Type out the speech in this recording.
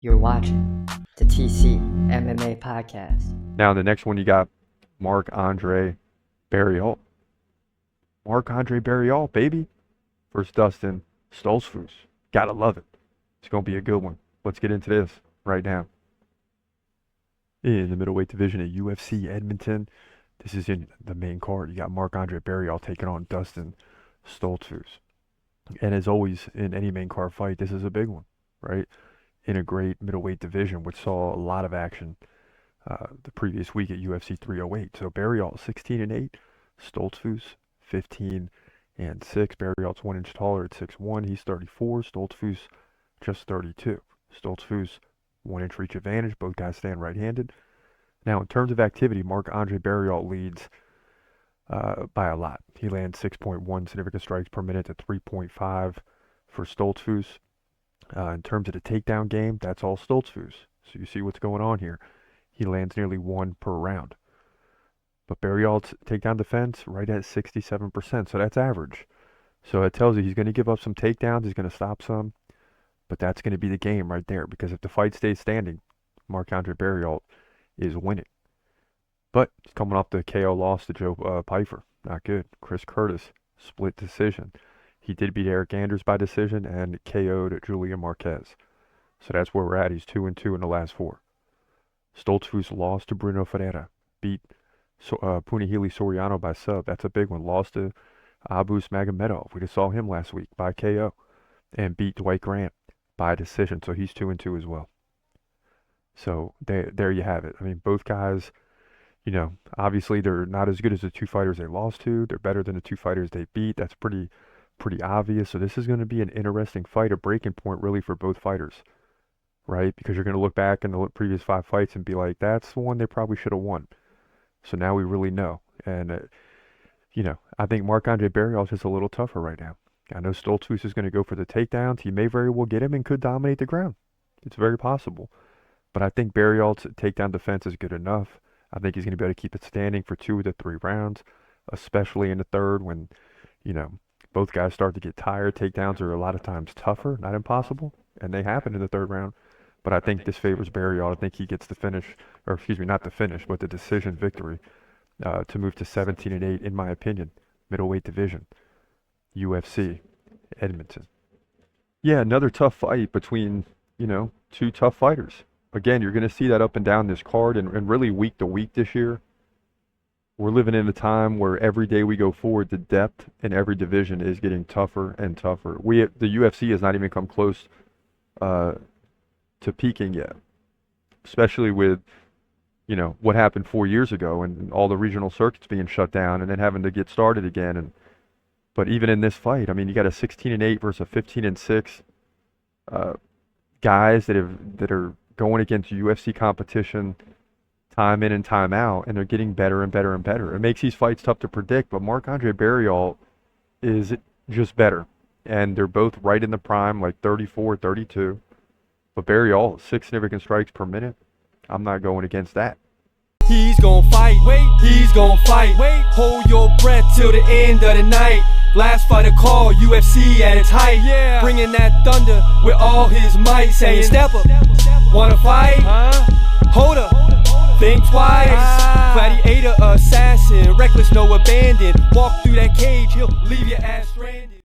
You're watching the TC MMA podcast. Now, the next one, you got Marc-Andre Barriault. Marc-Andre Barriault, baby, versus Dustin Stolzfus. Gotta love it. It's going to be a good one. Let's get into this right now. In the middleweight division at UFC Edmonton, this is in the main card. You got Marc-Andre Barriault taking on Dustin Stolzfus. And as always, in any main card fight, this is a big one, right? In a great middleweight division, which saw a lot of action the previous week at UFC 308. So Barriault 16-8, Stolzfus 15-6. Barriault's 1 inch taller at 6'1". He's 34. Stolzfus just 32. Stolzfus 1 inch reach advantage. Both guys stand right-handed. Now, in terms of activity, Marc-Andre Barriault leads by a lot. He lands 6.1 significant strikes per minute to 3.5 for Stolzfus. In terms of the takedown game, that's all Stolzfus. So you see what's going on here. He lands nearly 1 per round. But Barriault's takedown defense right at 67%, so that's average. So it tells you he's going to give up some takedowns, he's going to stop some, but that's going to be the game right there, because if the fight stays standing, Marc-Andre Barriault is winning. But he's coming off the KO loss to Joe Pyfer. Not good. Chris Curtis, split decision. He did beat Eric Anders by decision and KO'd Julian Marquez. So that's where we're at. He's 2-2 in the last 4. Stolzfus lost to Bruno Ferreira. Beat Punahele Soriano by sub. That's a big one. Lost to Abus Magomedov. We just saw him last week by KO. And beat Dwight Grant by decision. So he's 2-2 as well. So there you have it. I mean, both guys, you know, obviously they're not as good as the 2 fighters they lost to. They're better than the 2 fighters they beat. That's pretty obvious. So this is going to be an interesting fight, a breaking point really for both fighters, right? Because you're going to look back in the previous 5 fights and be like, that's the one they probably should have won. So now we really know. And, you know, I think Marc-Andre Barriault is just a little tougher right now. I know Stolzfus is going to go for the takedowns. He may very well get him and could dominate the ground. It's very possible. But I think Barriault's takedown defense is good enough. I think he's going to be able to keep it standing for 2 to 3 rounds, especially in the third when, you know, both guys start to get tired. Takedowns are a lot of times tougher, not impossible, and they happen in the third round. But I think this favors Barriault. I think he gets the finish, or excuse me, not the finish, but the decision victory to move to 17-8, in my opinion, middleweight division, UFC Edmonton. Yeah, another tough fight between, you know, 2 tough fighters. Again, you're going to see that up and down this card, and really week to week this year. We're living in a time where every day we go forward, the depth in every division is getting tougher and tougher. The UFC has not even come close to peaking yet, especially with, you know, what happened 4 years ago and all the regional circuits being shut down and then having to get started again. But even in this fight, I mean, you got a 16-8 versus a 15-6 guys that are going against UFC competition time in and time out, and they're getting better and better and better. It makes these fights tough to predict, but Marc-Andre Barriault is just better. And they're both right in the prime, like 34, 32. But Barriault, 6 significant strikes per minute. I'm not going against that. He's gonna fight, wait, he's gonna fight, wait. Hold your breath till the end of the night. Last fighter call, UFC at its height, yeah. Bringing that thunder with all his might, saying step up, wanna fight, hold up, think twice, gladiator, assassin, reckless, no abandon. Walk through that cage, he'll leave your ass